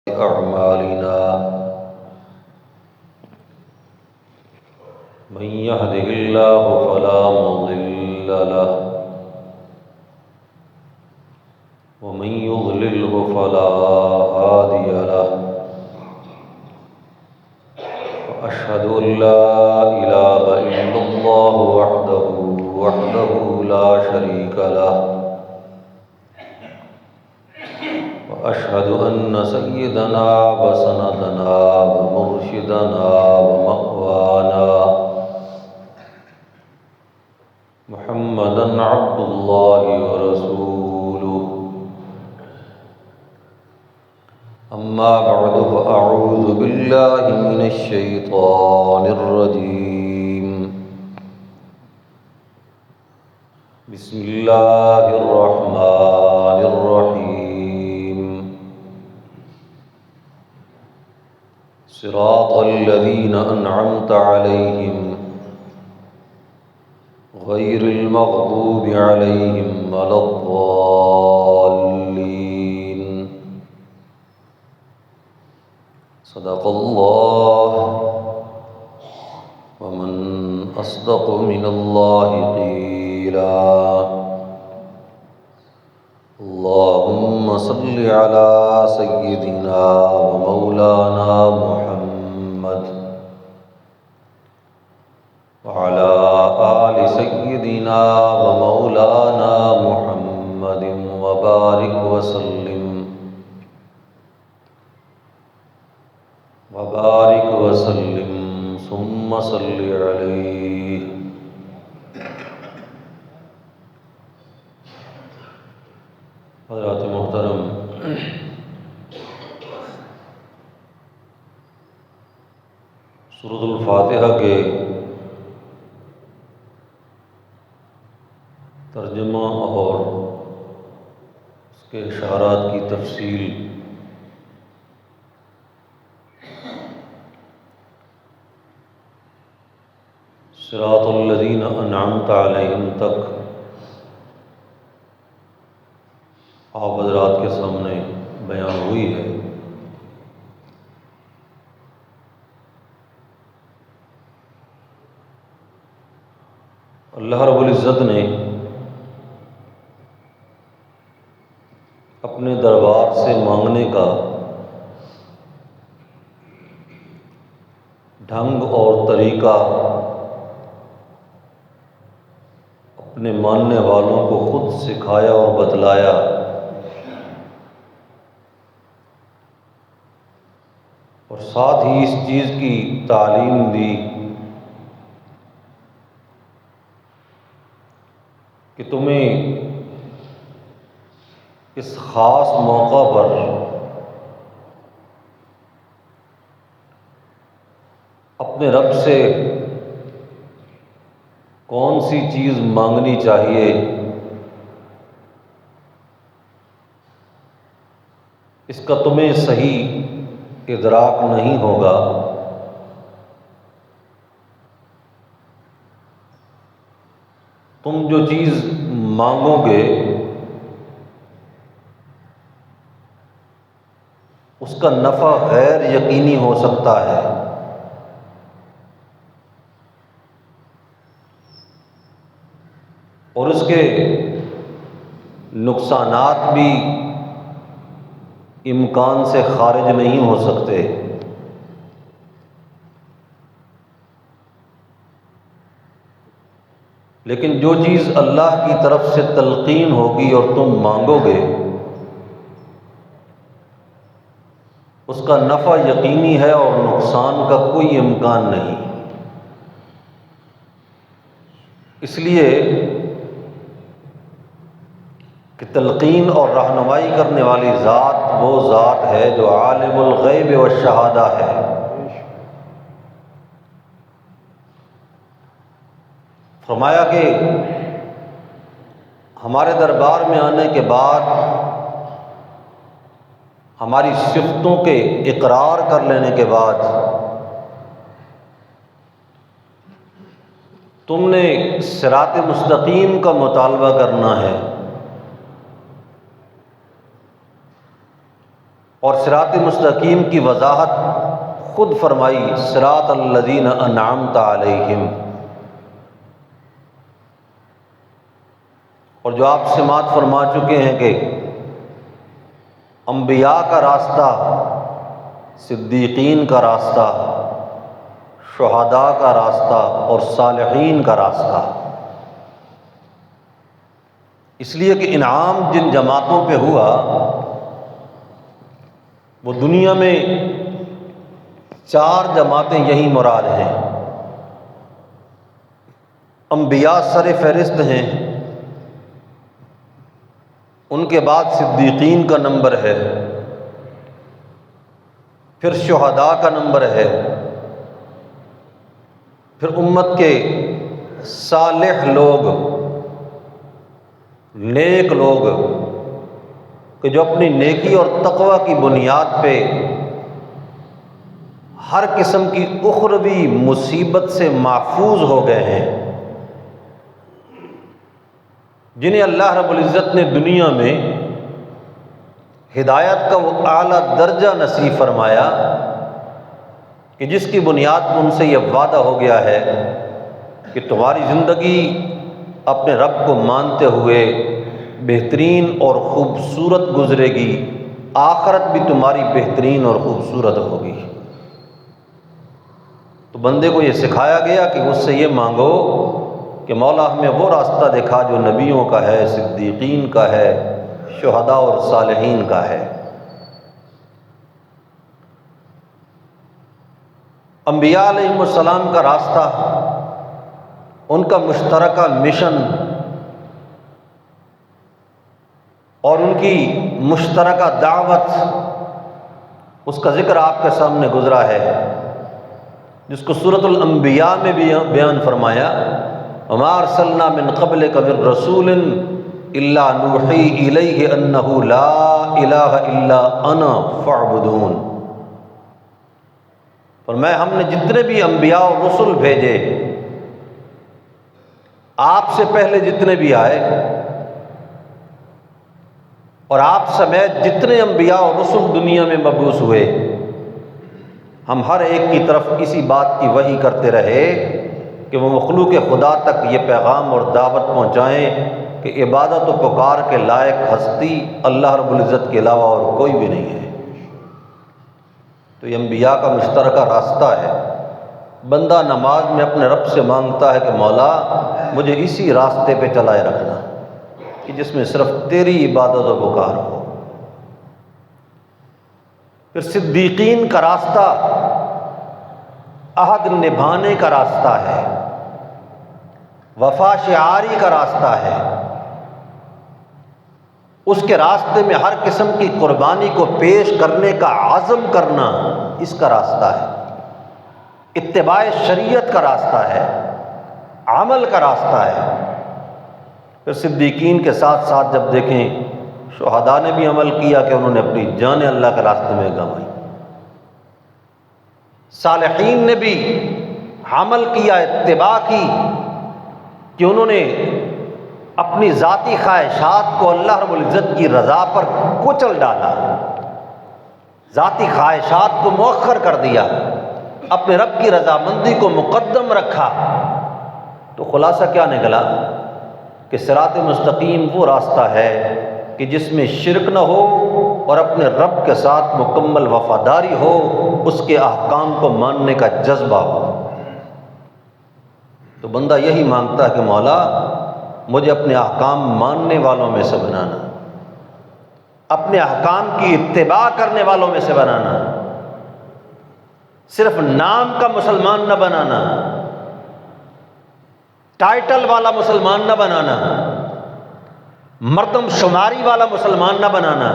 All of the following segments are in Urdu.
أعمالنا من يهده الله فلا مضل له ومن يضلله فلا هادي له وأشهد أن لا إله إلا الله وحده لا شريك له وأشهد أن سيدنا وسندنا ومرشدنا ومقوانا محمدًا عبد الله ورسوله. أما بعد فأعوذ بالله من الشيطان الرجيم. بسم الله الرحمن الرحيم. صراط الذين أنعمت عليهم غير المغضوب عليهم ولا الضالين. صدق الله ومن أصدق من الله قيلا. اللهم صل على سيدنا ومولانا محمد وعلى آل سيدنا ومولانا محمد وبارك وسلم ثم صل عليه. حضرات محترم، سورۃ الفاتحہ کے ترجمہ اور اس کے اشارات کی تفصیل صراط الذین انعمت علیہم تک آپ حضرات کے سامنے بیان ہوئی ہے. اللہ رب العزت نے اپنے دربار سے مانگنے کا ڈھنگ اور طریقہ اپنے ماننے والوں کو خود سکھایا اور بتلایا. اور ساتھ ہی اس چیز کی تعلیم دی کہ تمہیں اس خاص موقع پر اپنے رب سے کون سی چیز مانگنی چاہیے اس کا تمہیں صحیح ادراک نہیں ہوگا. تم جو چیز مانگو گے اس کا نفع غیر یقینی ہو سکتا ہے، اور اس کے نقصانات بھی امکان سے خارج نہیں ہو سکتے. لیکن جو چیز اللہ کی طرف سے تلقین ہوگی اور تم مانگو گے اس کا نفع یقینی ہے اور نقصان کا کوئی امکان نہیں. اس لیے کہ تلقین اور رہنمائی کرنے والی ذات وہ ذات ہے جو عالم الغیب والشہادہ ہے. فرمایا کہ ہمارے دربار میں آنے کے بعد ہماری صفتوں کے اقرار کر لینے کے بعد تم نے صراط مستقیم کا مطالبہ کرنا ہے اور صراط مستقیم کی وضاحت خود فرمائی، صراط الذین انعمت علیہم۔ اور جو آپ سماعت فرما چکے ہیں کہ انبیاء کا راستہ، صدیقین کا راستہ، شہداء کا راستہ اور صالحین کا راستہ، اس لیے کہ انعام جن جماعتوں پہ ہوا وہ دنیا میں 4 جماعتیں یہی مراد ہیں۔ انبیاء سر فہرست ہیں، ان کے بعد صدیقین کا نمبر ہے، پھر شہداء کا نمبر ہے، پھر امت کے صالح لوگ، نیک لوگ کہ جو اپنی نیکی اور تقوی کی بنیاد پہ ہر قسم کی اخروی مصیبت سے محفوظ ہو گئے ہیں، جنہیں اللہ رب العزت نے دنیا میں ہدایت کا وہ اعلیٰ درجہ نصیب فرمایا کہ جس کی بنیاد پر ان سے یہ وعدہ ہو گیا ہے کہ تمہاری زندگی اپنے رب کو مانتے ہوئے بہترین اور خوبصورت گزرے گی، آخرت بھی تمہاری بہترین اور خوبصورت ہوگی۔ تو بندے کو یہ سکھایا گیا کہ اس سے یہ مانگو کہ مولا ہمیں وہ راستہ دکھا جو نبیوں کا ہے، صدیقین کا ہے، شہداء اور صالحین کا ہے۔ انبیاء علیہم السلام کا راستہ، ان کا مشترکہ مشن اور ان کی مشترکہ دعوت، اس کا ذکر آپ کے سامنے گزرا ہے، جس کو سورۃ الانبیاء میں بھی بیان فرمایا، وما ارسلنا من قبلک من رسول الا نوحی الیہ انہ لا الہ الا انا فاعبدون۔ فرمایا ہم نے جتنے بھی انبیاء اور رسل بھیجے، آپ سے پہلے جتنے بھی آئے اور آپ سمیت جتنے انبیاء اور رسل دنیا میں مبعوث ہوئے، ہم ہر ایک کی طرف اسی بات کی وحی کرتے رہے کہ وہ مخلوق خدا تک یہ پیغام اور دعوت پہنچائیں کہ عبادت و پکار کے لائق ہستی اللہ رب العزت کے علاوہ اور کوئی بھی نہیں ہے۔ تو یہ انبیاء کا مشترکہ راستہ ہے۔ بندہ نماز میں اپنے رب سے مانگتا ہے کہ مولا مجھے اسی راستے پہ چلائے رکھنا کہ جس میں صرف تیری عبادت و پکار ہو۔ پھر صدیقین کا راستہ عہد نبھانے کا راستہ ہے، وفا شعاری کا راستہ ہے، اس کے راستے میں ہر قسم کی قربانی کو پیش کرنے کا عزم کرنا اس کا راستہ ہے، اتباع شریعت کا راستہ ہے، عمل کا راستہ ہے۔ پھر صدیقین کے ساتھ ساتھ جب دیکھیں شہداء نے بھی عمل کیا کہ انہوں نے اپنی جانیں اللہ کے راستے میں گنوائی، صالحین نے بھی عمل کیا، اتباع کی کہ انہوں نے اپنی ذاتی خواہشات کو اللہ رب العزت کی رضا پر کچل ڈالا، ذاتی خواہشات کو مؤخر کر دیا، اپنے رب کی رضامندی کو مقدم رکھا۔ تو خلاصہ کیا نکلا کہ صراط مستقیم وہ راستہ ہے کہ جس میں شرک نہ ہو اور اپنے رب کے ساتھ مکمل وفاداری ہو، اس کے احکام کو ماننے کا جذبہ ہو۔ تو بندہ یہی مانگتا ہے کہ مولا مجھے اپنے احکام ماننے والوں میں سے بنانا، اپنے احکام کی اتباع کرنے والوں میں سے بنانا، صرف نام کا مسلمان نہ بنانا، ٹائٹل والا مسلمان نہ بنانا، مردم شماری والا مسلمان نہ بنانا،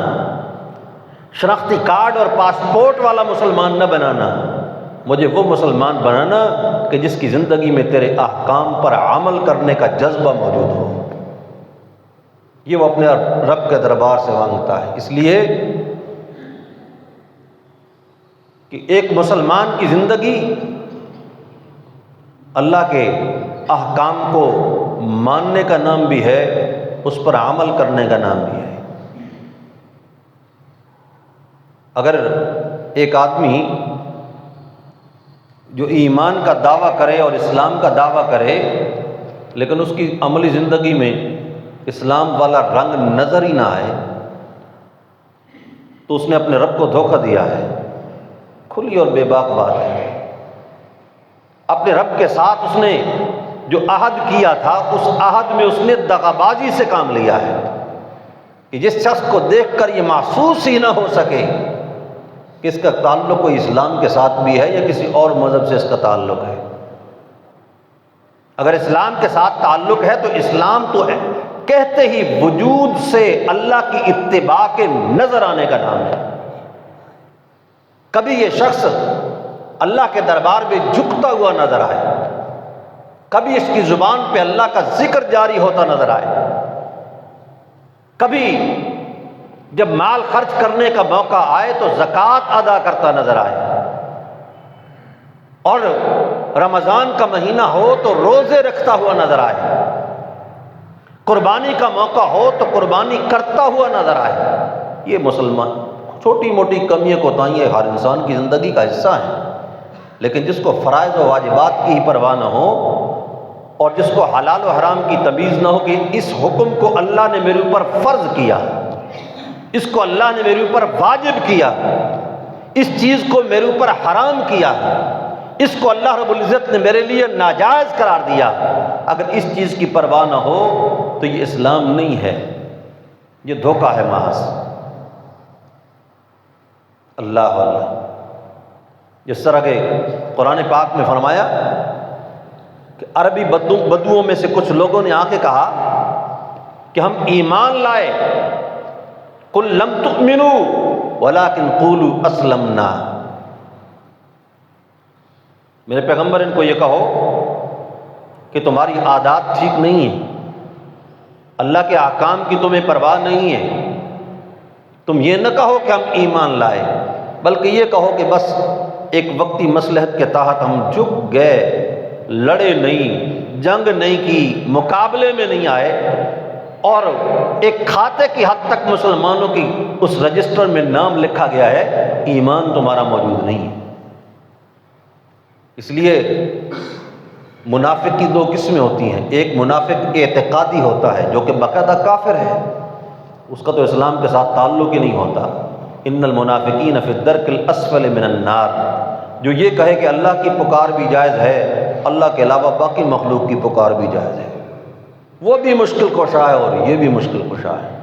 شناختی کارڈ اور پاسپورٹ والا مسلمان نہ بنانا، مجھے وہ مسلمان بنانا کہ جس کی زندگی میں تیرے احکام پر عمل کرنے کا جذبہ موجود ہو۔ یہ وہ اپنے رب کے دربار سے مانگتا ہے، اس لیے کہ ایک مسلمان کی زندگی اللہ کے احکام کو ماننے کا نام بھی ہے، اس پر عمل کرنے کا نام بھی ہے۔ اگر ایک آدمی جو ایمان کا دعویٰ کرے اور اسلام کا دعویٰ کرے لیکن اس کی عملی زندگی میں اسلام والا رنگ نظر ہی نہ آئے تو اس نے اپنے رب کو دھوکہ دیا ہے، کھلی اور بے باک بات ہے۔ اپنے رب کے ساتھ اس نے جو عہد کیا تھا اس عہد میں اس نے دغابازی سے کام لیا ہے کہ جس شخص کو دیکھ کر یہ محسوس ہی نہ ہو سکے کہ اس کا تعلق کوئی اسلام کے ساتھ بھی ہے یا کسی اور مذہب سے اس کا تعلق ہے۔ اگر اسلام کے ساتھ تعلق ہے تو اسلام تو ہے کہتے ہی وجود سے اللہ کی اتباع کے نظر آنے کا نام ہے۔ کبھی یہ شخص اللہ کے دربار میں جھکتا ہوا نظر آئے، کبھی اس کی زبان پہ اللہ کا ذکر جاری ہوتا نظر آئے، کبھی جب مال خرچ کرنے کا موقع آئے تو زکوٰۃ ادا کرتا نظر آئے، اور رمضان کا مہینہ ہو تو روزے رکھتا ہوا نظر آئے، قربانی کا موقع ہو تو قربانی کرتا ہوا نظر آئے۔ یہ مسلمان چھوٹی موٹی کمیاں کوتاہیاں ہر انسان کی زندگی کا حصہ ہیں، لیکن جس کو فرائض و واجبات کی ہی پرواہ نہ ہو اور جس کو حلال و حرام کی تمیز نہ ہو کہ اس حکم کو اللہ نے میرے اوپر فرض کیا، اس کو اللہ نے میرے اوپر واجب کیا، اس چیز کو میرے اوپر حرام کیا، اس کو اللہ رب العزت نے میرے لیے ناجائز قرار دیا، اگر اس چیز کی پرواہ نہ ہو تو یہ اسلام نہیں ہے، یہ دھوکہ ہے محض۔ اللہ اللہ، جس طرح کہ قرآن پاک میں فرمایا کہ عربی بدوؤں میں سے کچھ لوگوں نے آ کے کہا کہ ہم ایمان لائے، قل لم تؤمنوا ولکن قولوا اسلمنا، میرے پیغمبر ان کو یہ کہو کہ تمہاری عادات ٹھیک نہیں ہیں، اللہ کے احکام کی تمہیں پرواہ نہیں ہے، تم یہ نہ کہو کہ ہم ایمان لائے، بلکہ یہ کہو کہ بس ایک وقتی مصلحت کے تحت ہم جھک گئے، لڑے نہیں، جنگ نہیں کی، مقابلے میں نہیں آئے، اور ایک کھاتے کی حد تک مسلمانوں کی اس رجسٹر میں نام لکھا گیا ہے، ایمان تمہارا موجود نہیں ہے۔ اس لیے منافق کی دو قسمیں ہوتی ہیں، ایک منافق اعتقادی ہوتا ہے جو کہ باقاعدہ کافر ہے، اس کا تو اسلام کے ساتھ تعلق ہی نہیں ہوتا، ان المنافقین فی الدرک الاسفل من النار، جو یہ کہے کہ اللہ کی پکار بھی جائز ہے، اللہ کے علاوہ باقی مخلوق کی پکار بھی جائز ہے، وہ بھی مشکل کشا ہے اور یہ بھی مشکل کشا ہے،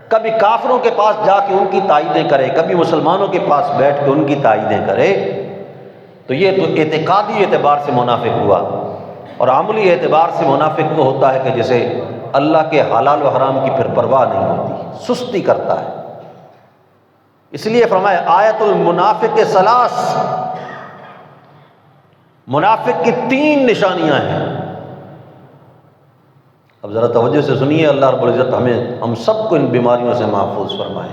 کبھی کافروں کے پاس جا کے ان کی تائیدیں کرے، کبھی مسلمانوں کے پاس بیٹھ کے ان کی تائیدیں کرے، تو یہ تو اعتقادی اعتبار سے منافق ہوا، اور عملی اعتبار سے منافق وہ ہوتا ہے کہ جسے اللہ کے حلال و حرام کی پھر پرواہ نہیں ہوتی، سستی کرتا ہے۔ اس لیے فرمایا آیت المنافق ثلاث، منافق کی 3 نشانیاں ہیں۔ اب ذرا توجہ سے سنیے، اللہ رب العزت ہم سب کو ان بیماریوں سے محفوظ فرمائے۔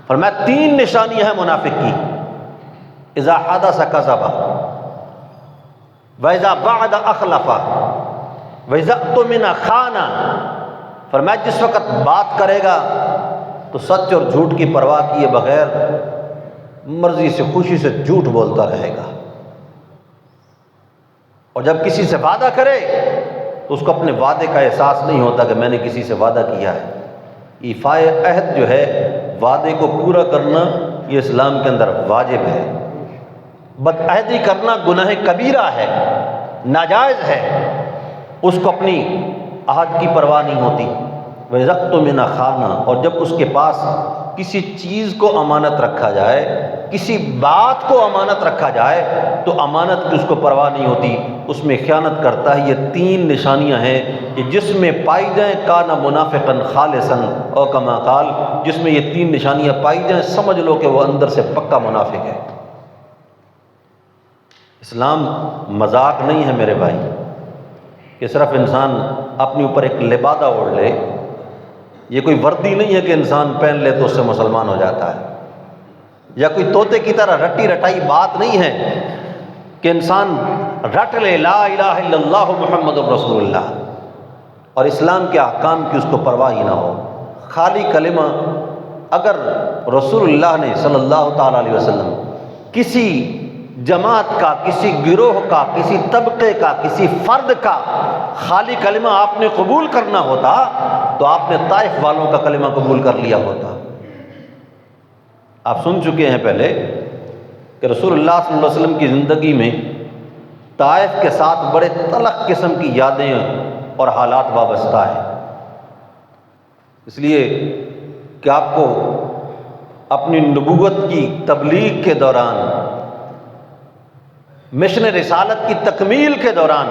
فرمایا 3 نشانیاں ہیں منافق کی، اذا حدث کذب واذا بعد اخلف واذا اؤتمن خان، فرمایا جس وقت بات کرے گا تو سچ اور جھوٹ کی پرواہ کیے بغیر مرضی سے خوشی سے جھوٹ بولتا رہے گا، اور جب کسی سے وعدہ کرے تو اس کو اپنے وعدے کا احساس نہیں ہوتا کہ میں نے کسی سے وعدہ کیا ہے۔ ایفاء عہد جو ہے، وعدے کو پورا کرنا، یہ اسلام کے اندر واجب ہے۔ بدعہدی کرنا گناہ کبیرہ ہے، ناجائز ہے، اس کو اپنی عہد کی پرواہ نہیں ہوتی۔ وَإِذَا اؤْتُمِنَ خَانَ، اور جب اس کے پاس کسی چیز کو امانت رکھا جائے، کسی بات کو امانت رکھا جائے تو امانت کی اس کو پرواہ نہیں ہوتی، اس میں خیانت کرتا ہے۔ یہ 3 نشانیاں ہیں کہ جس میں پائی جائیں کان منافقا خالصا، او کما قال، جس میں یہ 3 نشانیاں پائی جائیں سمجھ لو کہ وہ اندر سے پکا منافق ہے۔ اسلام مذاق نہیں ہے میرے بھائی کہ صرف انسان اپنے اوپر ایک لبادہ اوڑھ لے، یہ کوئی وردی نہیں ہے کہ انسان پہن لے تو اس سے مسلمان ہو جاتا ہے، یا کوئی طوطے کی طرح رٹی رٹائی بات نہیں ہے کہ انسان رٹ لے لا الہ الا اللہ محمد رسول اللہ اور اسلام کے احکام کی اس کو پرواہ ہی نہ ہو، خالی کلمہ اگر رسول اللہ نے صلی اللہ تعالیٰ علیہ وسلم کسی جماعت کا، کسی گروہ کا، کسی طبقے کا، کسی فرد کا خالی کلمہ آپ نے قبول کرنا ہوتا تو آپ نے طائف والوں کا کلمہ قبول کر لیا ہوتا۔ آپ سن چکے ہیں پہلے کہ رسول اللہ صلی اللہ علیہ وسلم کی زندگی میں طائف کے ساتھ بڑے تلخ قسم کی یادیں اور حالات وابستہ ہیں، اس لیے کہ آپ کو اپنی نبوت کی تبلیغ کے دوران، مشن رسالت کی تکمیل کے دوران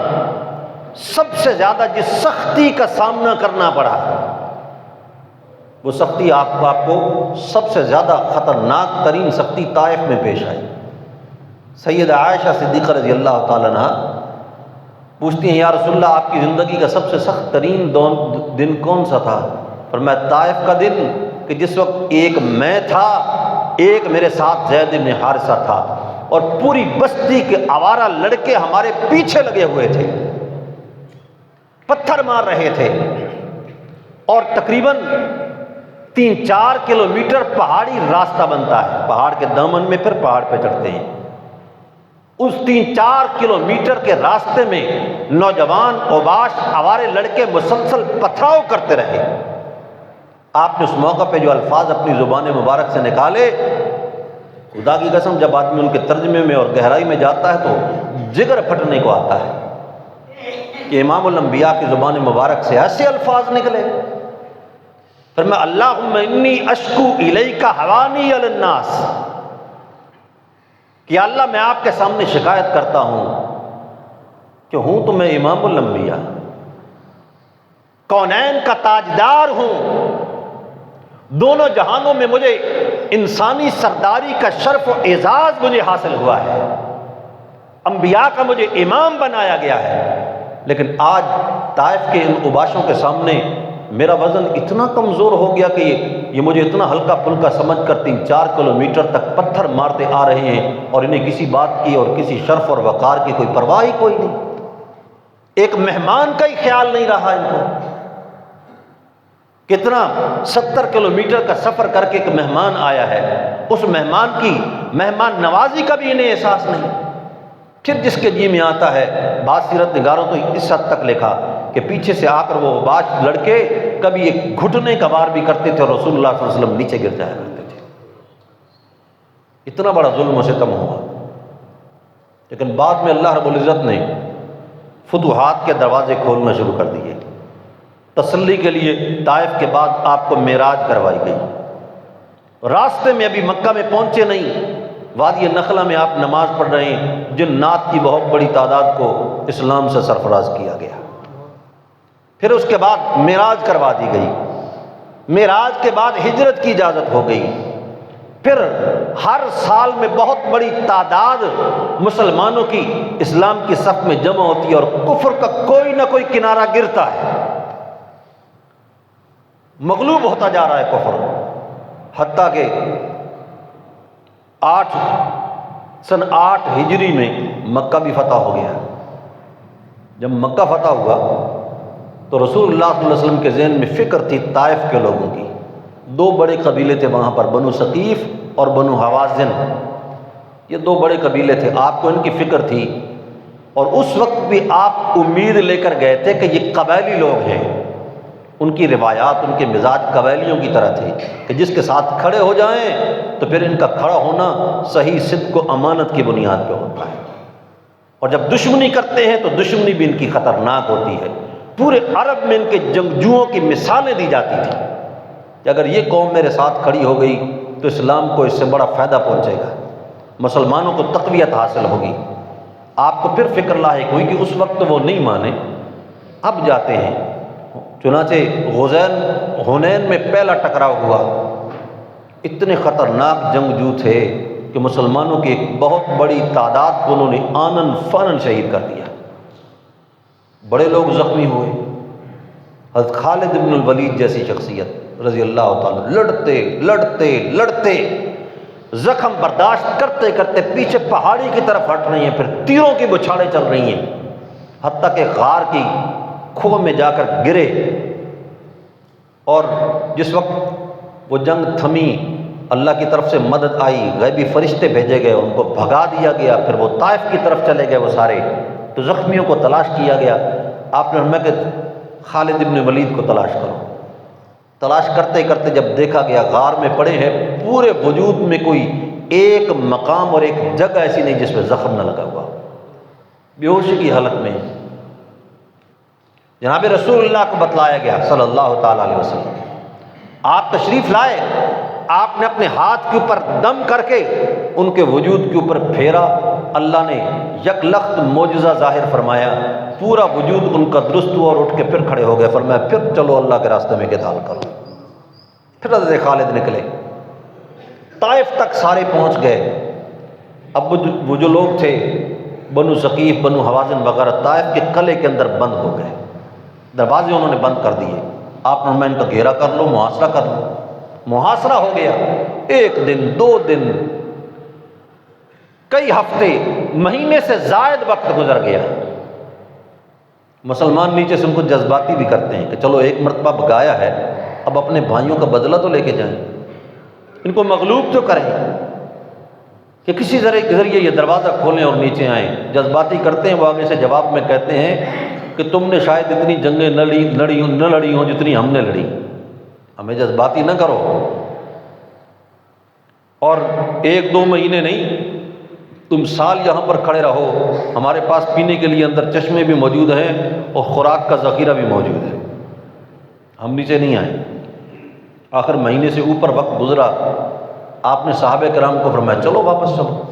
سب سے زیادہ جس سختی کا سامنا کرنا پڑا، وہ سختی آپ کو سب سے زیادہ خطرناک ترین سختی طائف میں پیش آئی۔ سیدہ عائشہ صدیقہ رضی اللہ تعالیٰ عنہ پوچھتی ہیں یا رسول اللہ آپ کی زندگی کا سب سے سخت ترین دن کون سا تھا؟ فرمایا طائف کا دن، کہ جس وقت ایک میں تھا، ایک میرے ساتھ زید بن حارثہ تھا، اور پوری بستی کے آوارہ لڑکے ہمارے پیچھے لگے ہوئے تھے، پتھر مار رہے تھے، اور تقریباً 3-4 کلومیٹر پہاڑی راستہ بنتا ہے، پہاڑ کے دامن میں پھر پہاڑ پہ چڑھتے ہیں۔ اس 3-4 کلومیٹر کے راستے میں نوجوان اوباش آوارے لڑکے مسلسل پتھراؤ کرتے رہے۔ آپ نے اس موقع پہ جو الفاظ اپنی زبان مبارک سے نکالے، خدا کی قسم جب آدمی ان کے ترجمے میں اور گہرائی میں جاتا ہے تو جگر پھٹنے کو آتا ہے کہ امام الانبیاء کی زبان مبارک سے ایسے الفاظ نکلے۔ فرمایا اللہم انی اشکو الیک حوانی علی الناس، کہ اللہ میں آپ کے سامنے شکایت کرتا ہوں کہ ہوں تو میں امام الانبیاء، کونین کا تاجدار ہوں، دونوں جہانوں میں مجھے انسانی سرداری کا شرف و اعزاز مجھے حاصل ہوا ہے، انبیاء کا مجھے امام بنایا گیا ہے، لیکن آج طائف کے ان اوباشوں کے سامنے میرا وزن اتنا کمزور ہو گیا کہ یہ مجھے اتنا ہلکا پھلکا سمجھ کر 3-4 کلومیٹر تک پتھر مارتے آ رہے ہیں، اور انہیں کسی بات کی اور کسی شرف اور وقار کی کوئی پرواہ ہی کوئی نہیں، ایک مہمان کا ہی خیال نہیں رہا ان کو۔ کتنا 70 کلومیٹر کا سفر کر کے ایک مہمان آیا ہے، اس مہمان کی مہمان نوازی کا بھی انہیں احساس نہیں۔ پھر جس کے جی میں آتا ہے، بعض سیرت نگاروں تو اس حد تک لکھا کہ پیچھے سے آ کر وہ باش لڑکے کبھی ایک گھٹنے کا وار بھی کرتے تھے اور رسول اللہ صلی اللہ علیہ وسلم نیچے گر جایا کرتے تھے۔ اتنا بڑا ظلم و ستم ہوا، لیکن بعد میں اللہ رب العزت نے فتوحات کے دروازے کھولنا شروع کر دیے۔ تسلی کے لیے طائف کے بعد آپ کو معراج کروائی گئی۔ راستے میں ابھی مکہ میں پہنچے نہیں، وادی نخلہ میں آپ نماز پڑھ رہے ہیں، جنات کی بہت بڑی تعداد کو اسلام سے سرفراز کیا گیا۔ پھر اس کے بعد معراج کروا دی گئی، معراج کے بعد ہجرت کی اجازت ہو گئی۔ پھر ہر سال میں بہت بڑی تعداد مسلمانوں کی اسلام کی صف میں جمع ہوتی ہے، اور کفر کا کوئی نہ کوئی کنارہ گرتا ہے، مغلوب ہوتا جا رہا ہے کفر، حتیٰ کہ سن 8 ہجری میں مکہ بھی فتح ہو گیا۔ جب مکہ فتح ہوا تو رسول اللہ صلی اللہ علیہ وسلم کے ذہن میں فکر تھی طائف کے لوگوں کی۔ 2 بڑے قبیلے تھے وہاں پر، بنو ثقیف اور بنو حوازن، یہ 2 بڑے قبیلے تھے، آپ کو ان کی فکر تھی، اور اس وقت بھی آپ امید لے کر گئے تھے کہ یہ قبائلی لوگ ہیں، ان کی روایات، ان کے مزاج قبائلیوں کی طرح تھے کہ جس کے ساتھ کھڑے ہو جائیں تو پھر ان کا کھڑا ہونا صحیح صدق و امانت کی بنیاد پہ ہوتا ہے، اور جب دشمنی کرتے ہیں تو دشمنی بھی ان کی خطرناک ہوتی ہے۔ پورے عرب میں ان کے جنگجوؤں کی مثالیں دی جاتی تھیں کہ اگر یہ قوم میرے ساتھ کھڑی ہو گئی تو اسلام کو اس سے بڑا فائدہ پہنچے گا، مسلمانوں کو تقویت حاصل ہوگی۔ آپ کو پھر فکر لاحق ہوئی کہ اس وقت وہ نہیں مانے، اب جاتے ہیں۔ چنانچہ حنین میں پہلا ٹکراؤ ہوا، اتنے خطرناک جنگجو تھے کہ مسلمانوں کی ایک بہت بڑی تعداد کو انہوں نے آنن فانن شہید کر دیا، بڑے لوگ زخمی ہوئے۔ حضرت خالد بن الولید جیسی شخصیت رضی اللہ تعالیٰ لڑتے لڑتے لڑتے زخم برداشت کرتے کرتے پیچھے پہاڑی کی طرف ہٹ رہی ہیں، پھر تیروں کی بچھاڑیں چل رہی ہیں، حتیٰ کہ غار کی کھو میں جا کر گرے، اور جس وقت وہ جنگ تھمی، اللہ کی طرف سے مدد آئی، غیبی فرشتے بھیجے گئے، ان کو بھگا دیا گیا، پھر وہ طائف کی طرف چلے گئے وہ سارے، تو زخمیوں کو تلاش کیا گیا۔ آپ نے فرمایا کہ خالد ابن ولید کو تلاش کرو۔ تلاش کرتے کرتے جب دیکھا گیا غار میں پڑے ہیں، پورے وجود میں کوئی ایک مقام اور ایک جگہ ایسی نہیں جس پہ زخم نہ لگا ہوا، بے ہوشی کی حالت میں۔ جناب رسول اللہ کو بتلایا گیا صلی اللہ تعالیٰ علیہ وسلم، آپ تشریف لائے، آپ نے اپنے ہاتھ کے اوپر دم کر کے ان کے وجود کے اوپر پھیرا، اللہ نے یک لخت معجزہ ظاہر فرمایا، پورا وجود ان کا درست ہوا اور اٹھ کے پھر کھڑے ہو گئے، فرمایا پھر چلو اللہ کے راستے میں قتال کرو۔ پھر حضرت خالد نکلے، طائف تک سارے پہنچ گئے۔ اب وہ جو لوگ تھے بنو ثقیف، بنو حوازن وغیرہ، طائف کے قلعے کے اندر بند ہو گئے، دروازے انہوں نے بند کر دیے۔ آپ نے ان کا گھیرا کر لو، محاصرہ کر لو۔ محاصرہ ہو گیا، 1 دن 2 دن، کئی ہفتے، مہینے سے زائد وقت گزر گیا۔ مسلمان نیچے سے ان کو جذباتی بھی کرتے ہیں کہ چلو ایک مرتبہ بھگایا ہے، اب اپنے بھائیوں کا بدلہ تو لے کے جائیں، ان کو مغلوب تو کریں، کہ کسی ذریعے یہ دروازہ کھولیں اور نیچے آئیں۔ جذباتی کرتے ہیں، وہ آگے سے جواب میں کہتے ہیں کہ تم نے شاید اتنی جنگیں نہ لڑی ہوں جتنی ہم نے لڑی، ہمیں جذباتی نہ کرو۔ اور 1-2 مہینے نہیں، تم سال یہاں پر کھڑے رہو، ہمارے پاس پینے کے لیے اندر چشمے بھی موجود ہیں اور خوراک کا ذخیرہ بھی موجود ہے، ہم نیچے نہیں آئیں۔ آخر مہینے سے اوپر وقت گزرا، آپ نے صحابہ کرام کو فرمایا چلو واپس چلو۔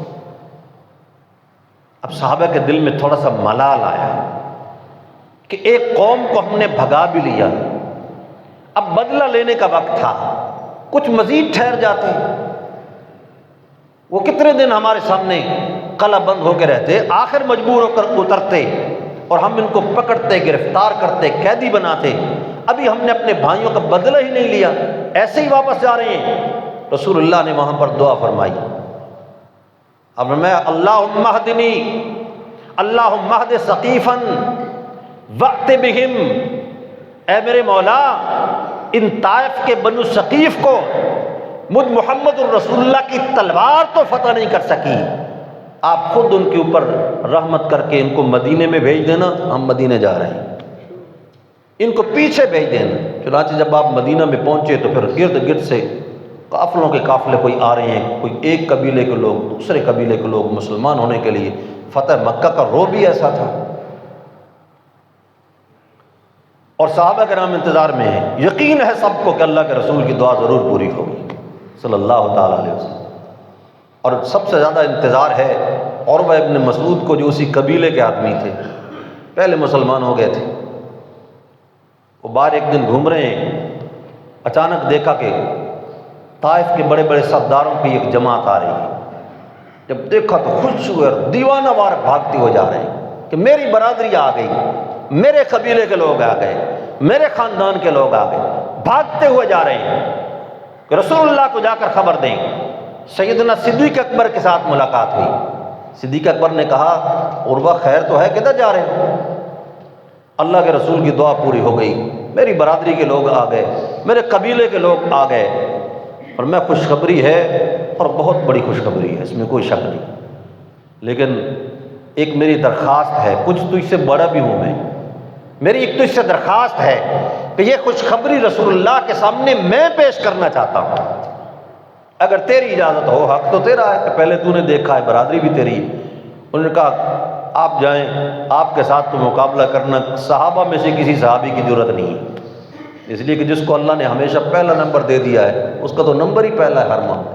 اب صحابہ کے دل میں تھوڑا سا ملال آیا کہ ایک قوم کو ہم نے بھگا بھی لیا، اب بدلہ لینے کا وقت تھا، کچھ مزید ٹھہر جاتے، وہ کتنے دن ہمارے سامنے قلعہ بند ہو کے رہتے، آخر مجبور ہو کر اترتے اور ہم ان کو پکڑتے، گرفتار کرتے، قیدی بناتے۔ ابھی ہم نے اپنے بھائیوں کا بدلہ ہی نہیں لیا، ایسے ہی واپس جا رہے ہیں۔ رسول اللہ نے وہاں پر دعا فرمائی، اب میں اللہم اہدنی، اللہم اہد ثقیفا وأت بہم، اے میرے مولا ان طائف کے بنو ثقیف کو مجھ محمد الرسول اللہ کی تلوار تو فتح نہیں کر سکی، آپ خود ان کے اوپر رحمت کر کے ان کو مدینے میں بھیج دینا، ہم مدینے جا رہے ہیں، ان کو پیچھے بھیج دینا۔ چنانچہ جب آپ مدینہ میں پہنچے تو پھر ارد گرد سے قافلوں کے قافلے کوئی آ رہے ہیں، کوئی ایک قبیلے کے لوگ، دوسرے قبیلے کے لوگ مسلمان ہونے کے لیے۔ فتح مکہ کا رو بھی ایسا تھا، اور صحابہ کرام انتظار میں ہیں، یقین ہے سب کو کہ اللہ کے رسول کی دعا ضرور پوری ہوگی صلی اللہ تعالیٰ علیہ وسلم۔ اور سب سے زیادہ انتظار ہے عروہ ابن مسعود کو، جو اسی قبیلے کے آدمی تھے، پہلے مسلمان ہو گئے تھے۔ وہ باہر ایک دن گھوم رہے ہیں، اچانک دیکھا کہ طائف کے بڑے بڑے سرداروں کی ایک جماعت آ رہی ہے۔ جب دیکھا تو خوش ہوئے اور دیوانہ وار بھاگتے ہو جا رہے ہیں کہ میری برادری آ گئی، میرے قبیلے کے لوگ آ گئے، میرے خاندان کے لوگ آ گئے، بھاگتے ہوئے جا رہے ہیں کہ رسول اللہ کو جا کر خبر دیں۔ سیدنا صدیق اکبر کے ساتھ ملاقات ہوئی، صدیق اکبر نے کہا عروہ خیر تو ہے، کدھر جا رہے ہو؟ اللہ کے رسول کی دعا پوری ہو گئی، میری برادری کے لوگ آ گئے، میرے قبیلے کے لوگ آ گئے، اور میں خوشخبری ہے اور بہت بڑی خوشخبری ہے، اس میں کوئی شک نہیں، لیکن ایک میری درخواست ہے، کچھ تجھ سے بڑا بھی ہوں میری ایک تجھ سے درخواست ہے کہ یہ خوشخبری رسول اللہ کے سامنے میں پیش کرنا چاہتا ہوں، اگر تیری اجازت ہو، حق تو تیرا ہے کہ پہلے تو نے دیکھا ہے، برادری بھی تیری۔ انہوں نے کہا آپ جائیں، آپ کے ساتھ تو مقابلہ کرنا صحابہ میں سے کسی صحابی کی ضرورت نہیں ہے، اس لیے کہ جس کو اللہ نے ہمیشہ پہلا نمبر دے دیا ہے اس کا تو نمبر ہی پہلا ہے ہر معاملے۔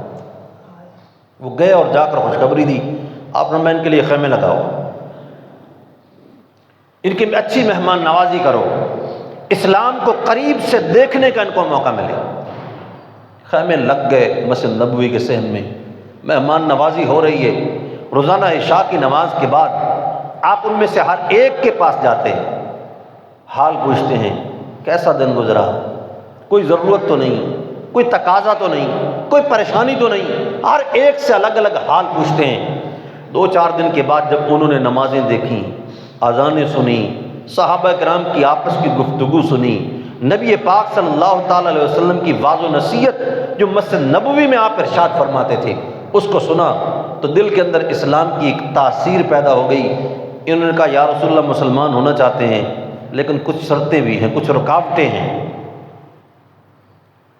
وہ گئے اور جا کر خوشخبری دی، آپ نے میں ان کے لیے خیمے لگاؤ، ان کی اچھی مہمان نوازی کرو، اسلام کو قریب سے دیکھنے کا ان کو موقع ملے۔ خیمے لگ گئے مسجد نبوی کے صحن میں، مہمان نوازی ہو رہی ہے۔ روزانہ عشاء کی نماز کے بعد آپ ان میں سے ہر ایک کے پاس جاتے ہیں، حال پوچھتے ہیں، کیسا دن گزرا، کوئی ضرورت تو نہیں، کوئی تقاضا تو نہیں، کوئی پریشانی تو نہیں، ہر ایک سے الگ الگ حال پوچھتے ہیں۔ 2-4 دن کے بعد جب انہوں نے نمازیں دیکھیں، اذانیں سنی، صحابہ کرام کی آپس کی گفتگو سنی، نبی پاک صلی اللہ تعالیٰ علیہ وسلم کی واضح نصیحت جو مسجد نبوی میں آپ ارشاد فرماتے تھے اس کو سنا تو دل کے اندر اسلام کی ایک تاثیر پیدا ہو گئی۔ انہوں نے کہا یا رسول اللہ مسلمان ہونا چاہتے ہیں لیکن کچھ شرطیں بھی ہیں، کچھ رکاوٹیں ہیں۔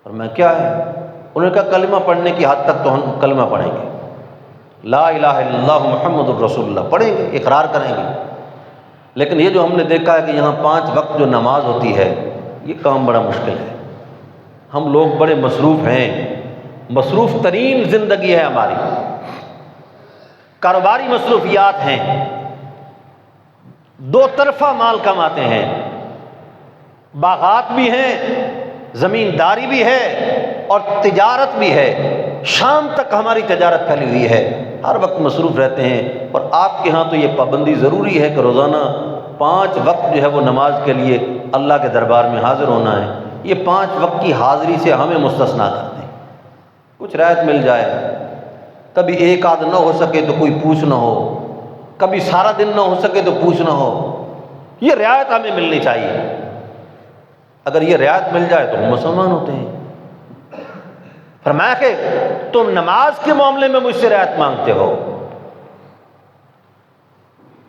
اور میں کیا ہے؟ انہوں نے کہا کلمہ پڑھنے کی حد تک تو ہم کلمہ پڑھیں گے، لا الہ الا اللہ محمد الرسول اللہ پڑھیں گے، اقرار کریں گے، لیکن یہ جو ہم نے دیکھا ہے کہ یہاں 5 وقت جو نماز ہوتی ہے یہ کام بڑا مشکل ہے۔ ہم لوگ بڑے مصروف ہیں، مصروف ترین زندگی ہے ہماری، کاروباری مصروفیات ہیں، 2 طرفہ مال کماتے ہیں، باغات بھی ہیں، زمینداری بھی ہے اور تجارت بھی ہے، شام تک ہماری تجارت پھیلی ہوئی ہے، ہر وقت مصروف رہتے ہیں۔ اور آپ کے ہاں تو یہ پابندی ضروری ہے کہ روزانہ 5 وقت جو ہے وہ نماز کے لیے اللہ کے دربار میں حاضر ہونا ہے۔ یہ 5 وقت کی حاضری سے ہمیں مستثنا کرتے ہیں، کچھ رعایت مل جائے، کبھی ایک آدھ نہ ہو سکے تو کوئی پوچھ نہ ہو، کبھی سارا دن نہ ہو سکے تو پوچھ نہ ہو، یہ رعایت ہمیں ملنی چاہیے۔ اگر یہ رعایت مل جائے تو ہم مسلمان ہوتے ہیں۔ فرمایا کہ تم نماز کے معاملے میں مجھ سے رعایت مانگتے ہو،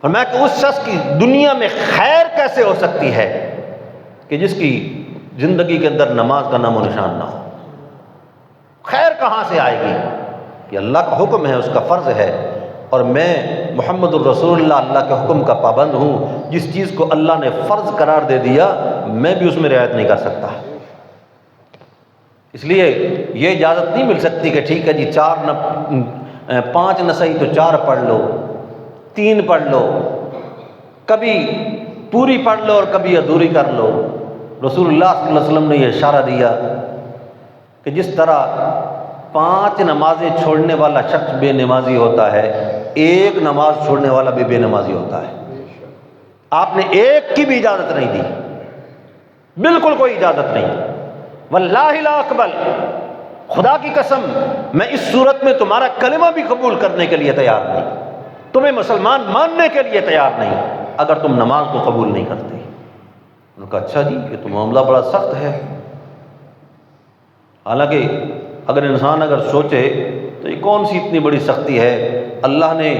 فرمایا کہ اس شخص کی دنیا میں خیر کیسے ہو سکتی ہے کہ جس کی زندگی کے اندر نماز کا نام و نشان نہ ہو؟ خیر کہاں سے آئے گی؟ کہ اللہ کا حکم ہے، اس کا فرض ہے، اور میں محمد الرسول اللہ کے حکم کا پابند ہوں۔ جس چیز کو اللہ نے فرض قرار دے دیا میں بھی اس میں رعایت نہیں کر سکتا۔ اس لیے یہ اجازت نہیں مل سکتی کہ ٹھیک ہے جی 5 نہ صحیح تو 4 پڑھ لو، 3 پڑھ لو، کبھی پوری پڑھ لو اور کبھی ادھوری کر لو۔ رسول اللہ صلی اللہ علیہ وسلم نے یہ اشارہ دیا کہ جس طرح 5 نمازیں چھوڑنے والا شخص بے نمازی ہوتا ہے، 1 نماز چھوڑنے والا بھی بے نمازی ہوتا ہے۔ آپ نے 1 کی بھی اجازت نہیں دی، بالکل کوئی اجازت نہیں۔ واللہ لا اقبل، خدا کی قسم میں اس صورت میں تمہارا کلمہ بھی قبول کرنے کے لیے تیار نہیں، تمہیں مسلمان ماننے کے لیے تیار نہیں اگر تم نماز کو قبول نہیں کرتے۔ انہوں نے کہا اچھا جی یہ تو معاملہ بڑا سخت ہے۔ حالانکہ اگر انسان سوچے تو یہ کون سی اتنی بڑی سختی ہے؟ اللہ نے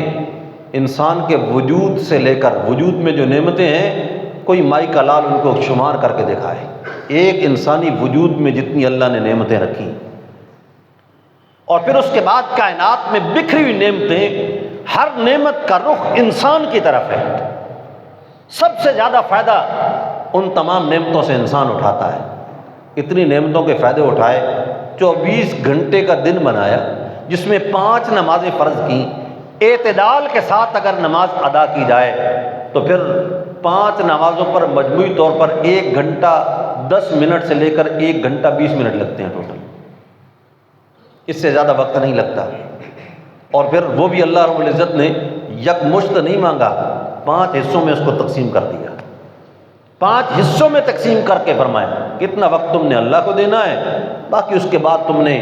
انسان کے وجود سے لے کر وجود میں جو نعمتیں ہیں کوئی مائی کا لال ان کو شمار کر کے دکھائے، ایک انسانی وجود میں جتنی اللہ نے نعمتیں رکھی، اور پھر اس کے بعد کائنات میں بکھری ہوئی نعمتیں، ہر نعمت کا رخ انسان کی طرف ہے۔ سب سے زیادہ فائدہ ان تمام نعمتوں سے انسان اٹھاتا ہے۔ اتنی نعمتوں کے فائدے اٹھائے، 24 گھنٹے کا دن بنایا جس میں 5 نمازیں فرض کی، اعتدال کے ساتھ اگر نماز ادا کی جائے تو پھر 5 نمازوں پر مجموعی طور پر 1 گھنٹہ 10 منٹ سے لے کر 1 گھنٹہ 20 منٹ لگتے ہیں ٹوٹل، اس سے زیادہ وقت نہیں لگتا۔ اور پھر وہ بھی اللہ رب العزت نے یکمشت نہیں مانگا، 5 حصوں میں اس کو تقسیم کر دیا، 5 حصوں میں تقسیم کر کے فرمایا کتنا وقت تم نے اللہ کو دینا ہے، باقی اس کے بعد تم نے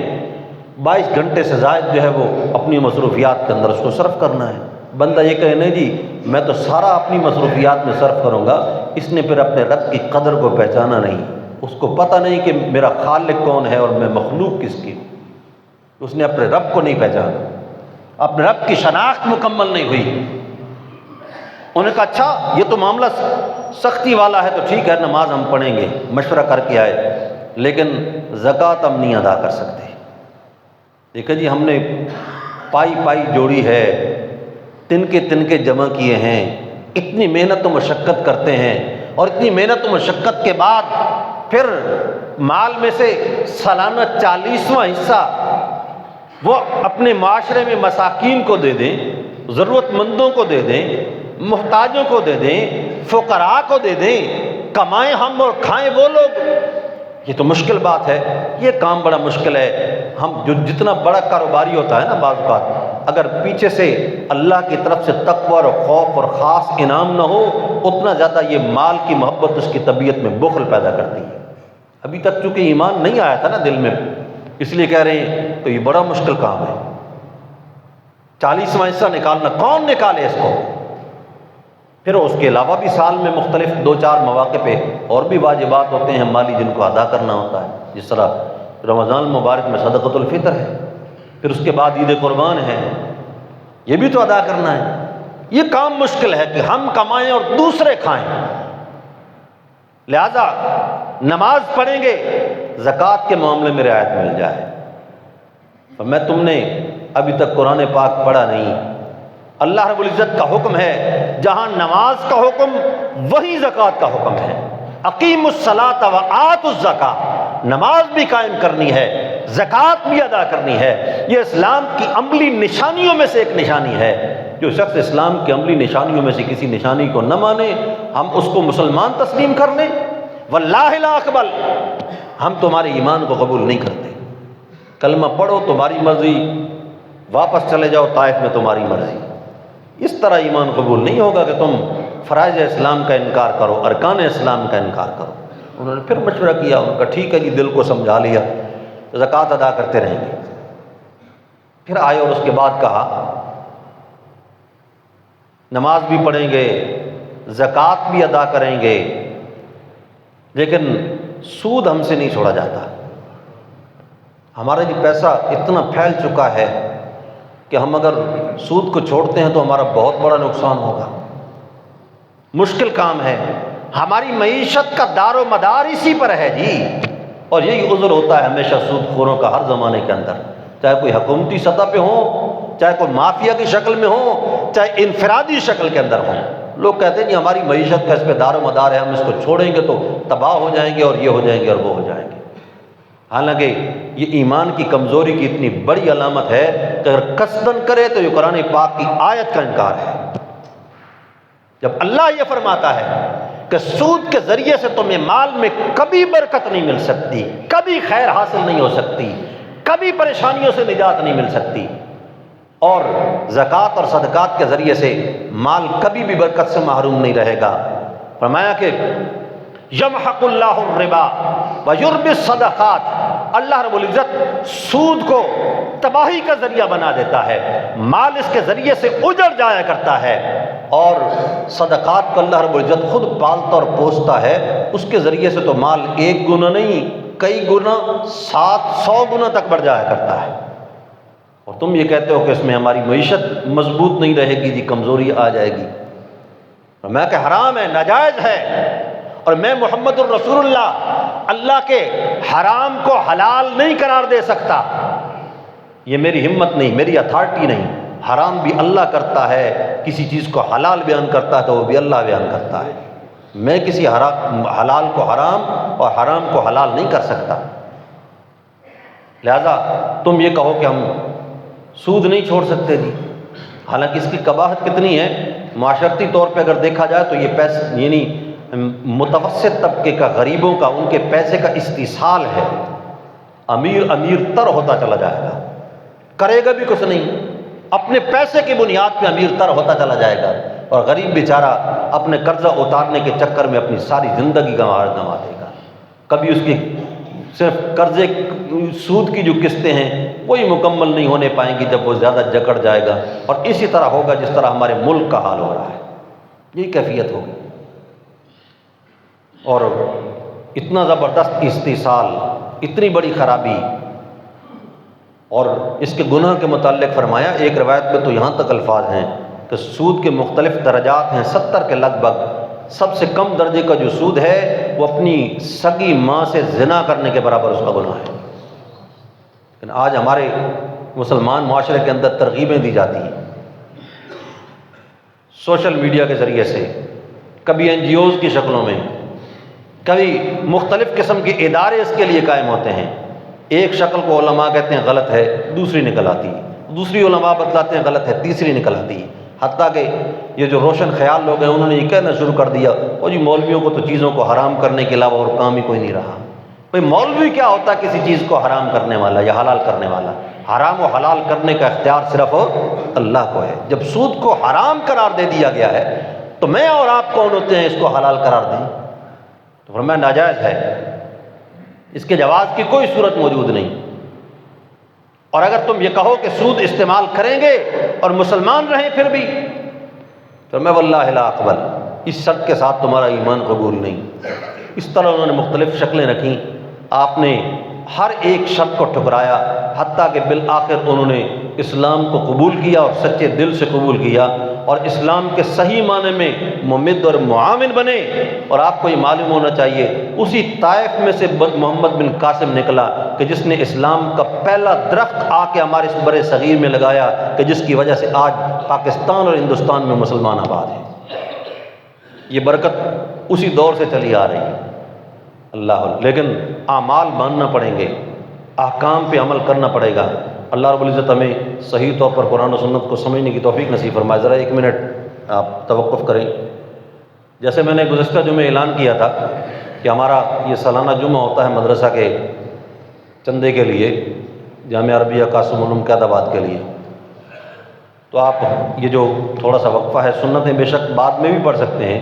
22 گھنٹے سے زائد جو ہے وہ اپنی مصروفیات کے اندر اس کو صرف کرنا ہے۔ بندہ یہ کہے نہیں جی میں تو سارا اپنی مصروفیات میں صرف کروں گا، اس نے پھر اپنے رب کی قدر کو پہچانا نہیں، اس کو پتہ نہیں کہ میرا خالق کون ہے اور میں مخلوق کس کی ہوں، اس نے اپنے رب کو نہیں پہچانا، اپنے رب کی شناخت مکمل نہیں ہوئی۔ انہوں نے کہا اچھا یہ تو معاملہ سختی والا ہے تو ٹھیک ہے نماز ہم پڑھیں گے، مشورہ کر کے آئے، لیکن زکوٰۃ ہم نہیں ادا کر سکتے۔ دیکھیں جی ہم نے پائی جوڑی ہے، تنکے جمع کیے ہیں، اتنی محنت و مشقت کرتے ہیں، اور اتنی محنت و مشقت کے بعد پھر مال میں سے سالانہ 40واں حصہ وہ اپنے معاشرے میں مساکین کو دے دیں، ضرورت مندوں کو دے دیں، محتاجوں کو دے دیں، فقراء کو دے دیں، کمائیں ہم اور کھائیں وہ لوگ، یہ تو مشکل بات ہے، یہ کام بڑا مشکل ہے۔ ہم جو جتنا بڑا کاروباری ہوتا ہے نا بعض اوقات، اگر پیچھے سے اللہ کی طرف سے تقوی اور خوف اور خاص انعام نہ ہو، اتنا زیادہ یہ مال کی محبت اس کی طبیعت میں بخل پیدا کرتی ہے۔ ابھی تک چونکہ ایمان نہیں آیا تھا نا دل میں، اس لیے کہہ رہے ہیں تو یہ بڑا مشکل کام ہے، 40واں حصہ نکالنا، کون نکالے اس کو؟ پھر اس کے علاوہ بھی سال میں مختلف 2-4 مواقع پہ اور بھی واجبات ہوتے ہیں مالی، جن کو ادا کرنا ہوتا ہے، جس طرح رمضان المبارک میں صدقۃ الفطر ہے، پھر اس کے بعد عید قربان ہے، یہ بھی تو ادا کرنا ہے۔ یہ کام مشکل ہے کہ ہم کمائیں اور دوسرے کھائیں، لہذا نماز پڑھیں گے، زکوٰۃ کے معاملے میں رعایت مل جائے۔ میں تم نے ابھی تک قرآن پاک پڑھا نہیں، اللہ رب العزت کا حکم ہے، جہاں نماز کا حکم وہیں زکوٰۃ کا حکم ہے۔ اقیموا الصلاۃ وآتوا الزکاۃ، نماز بھی قائم کرنی ہے، زکوٰۃ بھی ادا کرنی ہے۔ یہ اسلام کی عملی نشانیوں میں سے ایک نشانی ہے۔ جو شخص اسلام کی عملی نشانیوں میں سے کسی نشانی کو نہ مانے، ہم اس کو مسلمان تسلیم کر لیں، واللہ لا اقبل، ہم تمہارے ایمان کو قبول نہیں کرتے۔ کلمہ پڑھو تمہاری مرضی، واپس چلے جاؤ طائف میں تمہاری مرضی۔ اس طرح ایمان قبول نہیں ہوگا کہ تم فرائض اسلام کا انکار کرو، ارکان اسلام کا انکار کرو۔ انہوں نے پھر مشورہ کیا، ان کا ٹھیک ہے جی، دل کو سمجھا لیا، زکوٰۃ ادا کرتے رہیں گے۔ پھر آئے اور اس کے بعد کہا نماز بھی پڑھیں گے، زکوٰۃ بھی ادا کریں گے، لیکن سود ہم سے نہیں چھوڑا جاتا۔ ہمارا یہ پیسہ اتنا پھیل چکا ہے کہ ہم اگر سود کو چھوڑتے ہیں تو ہمارا بہت بڑا نقصان ہوگا، مشکل کام ہے۔ ہماری معیشت کا دار و مدار اسی پر ہے جی، اور یہی عذر ہوتا ہے ہمیشہ سود خوروں کا ہر زمانے کے اندر، چاہے کوئی حکومتی سطح پہ ہو، چاہے کوئی مافیا کی شکل میں ہو، چاہے انفرادی شکل کے اندر ہو۔ لوگ کہتے ہیں کہ ہماری معیشت کا اس پہ دار و مدار ہے، ہم اس کو چھوڑیں گے تو تباہ ہو جائیں گے، اور یہ ہو جائیں گے اور وہ ہو جائیں گے۔ حالانکہ یہ ایمان کی کمزوری کی اتنی بڑی علامت ہے کہ اگر قصدن کرے تو یہ قرآن پاک کی آیت کا انکار ہے۔ جب اللہ یہ فرماتا ہے کہ سود کے ذریعے سے تمہیں مال میں کبھی برکت نہیں مل سکتی، کبھی خیر حاصل نہیں ہو سکتی، کبھی پریشانیوں سے نجات نہیں مل سکتی، اور زکوٰۃ اور صدقات کے ذریعے سے مال کبھی بھی برکت سے محروم نہیں رہے گا، فرمایا کہ یمحق اللہ الربا ویربی الصدقات، اللہ رب العزت سود کو تباہی کا ذریعہ بنا دیتا ہے، مال اس کے ذریعے سے اجڑ جایا کرتا ہے، اور صدقات کو اللہ رب العزت خود پالتا اور پوستا ہے، اس کے ذریعے سے تو مال 1 گنا نہیں کئی گنا 700 گنا تک بڑھ جایا کرتا ہے۔ اور تم یہ کہتے ہو کہ اس میں ہماری معیشت مضبوط نہیں رہے گی جی، کمزوری آ جائے گی۔ میں کہ حرام ہے، ناجائز ہے، اور میں محمد الرسول اللہ کے حرام کو حلال نہیں قرار دے سکتا، یہ میری ہمت نہیں، میری اتھارٹی نہیں۔ حرام بھی اللہ کرتا ہے، کسی چیز کو حلال بیان کرتا ہے تو وہ بھی اللہ بیان کرتا ہے، میں کسی حلال کو حرام اور حرام کو حلال نہیں کر سکتا۔ لہذا تم یہ کہو کہ ہم سود نہیں چھوڑ سکتے جی، حالانکہ اس کی قباحت کتنی ہے۔ معاشرتی طور پہ اگر دیکھا جائے تو یہ پیسے یعنی متوسط طبقے کا، غریبوں کا، ان کے پیسے کا استحصال ہے، امیر تر ہوتا چلا جائے گا، کرے گا بھی کچھ نہیں، اپنے پیسے کی بنیاد پہ امیر تر ہوتا چلا جائے گا، اور غریب بیچارہ اپنے قرضہ اتارنے کے چکر میں اپنی ساری زندگی گنوا دے گا۔ کبھی اس کی صرف قرضے سود کی جو قسطیں ہیں وہی مکمل نہیں ہونے پائیں گی جب وہ زیادہ جکڑ جائے گا، اور اسی طرح ہوگا جس طرح ہمارے ملک کا حال ہو رہا ہے، یہی کیفیت ہوگی۔ اور اتنا زبردست استحصال، اتنی بڑی خرابی، اور اس کے گناہ کے متعلق فرمایا، ایک روایت میں تو یہاں تک الفاظ ہیں کہ سود کے مختلف درجات ہیں 70 کے لگ بھگ۔ سب سے کم درجے کا جو سود ہے وہ اپنی سگی ماں سے زنا کرنے کے برابر اس کا گناہ ہے۔ لیکن آج ہمارے مسلمان معاشرے کے اندر ترغیبیں دی جاتی ہیں سوشل میڈیا کے ذریعے سے، کبھی NGOs کی شکلوں میں، کبھی مختلف قسم کے ادارے اس کے لیے قائم ہوتے ہیں۔ ایک شکل کو علماء کہتے ہیں غلط ہے، دوسری نکل آتی ہے، دوسری علماء بتلاتے ہیں غلط ہے، تیسری نکل آتی ہے، حتیٰ کہ یہ جو روشن خیال لوگ ہیں انہوں نے یہ کہنا شروع کر دیا، اور جی مولویوں کو تو چیزوں کو حرام کرنے کے علاوہ اور کام ہی کوئی نہیں رہا۔ بھئی مولوی کیا ہوتا ہے کسی چیز کو حرام کرنے والا یا حلال کرنے والا؟ حرام و حلال کرنے کا اختیار صرف اللہ کو ہے۔ جب سود کو حرام قرار دے دیا گیا ہے تو میں اور آپ کون ہوتے ہیں اس کو حلال قرار دیں؟ تو فرمایا ناجائز ہے، اس کے جواز کی کوئی صورت موجود نہیں۔ اور اگر تم یہ کہو کہ سود استعمال کریں گے اور مسلمان رہیں پھر بھی، تو میں واللہ لا اقبل، اس شرط کے ساتھ تمہارا ایمان قبول نہیں۔ اس طرح انہوں نے مختلف شکلیں رکھیں، آپ نے ہر ایک شرط کو ٹھکرایا، حتیٰ کہ بالآخر انہوں نے اسلام کو قبول کیا اور سچے دل سے قبول کیا اور اسلام کے صحیح معنی میں ممد اور معاون بنے۔ اور آپ کو یہ معلوم ہونا چاہیے اسی طائف میں سے محمد بن قاسم نکلا کہ جس نے اسلام کا پہلا درخت آ کے ہمارے اس بر صغیر میں لگایا، کہ جس کی وجہ سے آج پاکستان اور ہندوستان میں مسلمان آباد ہیں۔ یہ برکت اسی دور سے چلی آ رہی ہے اللہ، لیکن اعمال ماننا پڑیں گے، احکام پہ عمل کرنا پڑے گا۔ اللہ رب العزت ہمیں صحیح طور پر قرآن و سنت کو سمجھنے کی توفیق نصیب فرمائے۔ ذرا 1 منٹ آپ توقف کریں۔ جیسے میں نے گزشتہ جمعے اعلان کیا تھا کہ ہمارا یہ سالانہ جمعہ ہوتا ہے مدرسہ کے چندے کے لیے، جامعہ عربیہ قاسم علوم قائد آباد کے لیے، تو آپ یہ جو تھوڑا سا وقفہ ہے، سنتیں بے شک بعد میں بھی پڑھ سکتے ہیں،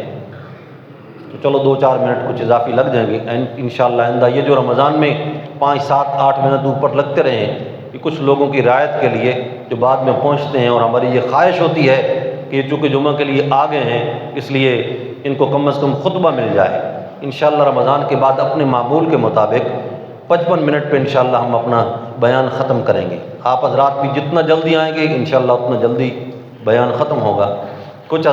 تو چلو 2-4 منٹ کچھ اضافی لگ جائیں گے انشاءاللہ آئندہ۔ یہ جو رمضان میں 5-7-8 منٹ اوپر لگتے رہے ہیں، یہ کچھ لوگوں کی رعایت کے لیے جو بعد میں پہنچتے ہیں، اور ہماری یہ خواہش ہوتی ہے کہ چونکہ جمعہ کے لیے آ گئے ہیں اس لیے ان کو کم از کم خطبہ مل جائے۔ انشاءاللہ رمضان کے بعد اپنے معمول کے مطابق 55 منٹ پہ انشاءاللہ ہم اپنا بیان ختم کریں گے۔ آپ حضرات بھی جتنا جلدی آئیں گے انشاءاللہ اتنا جلدی بیان ختم ہوگا۔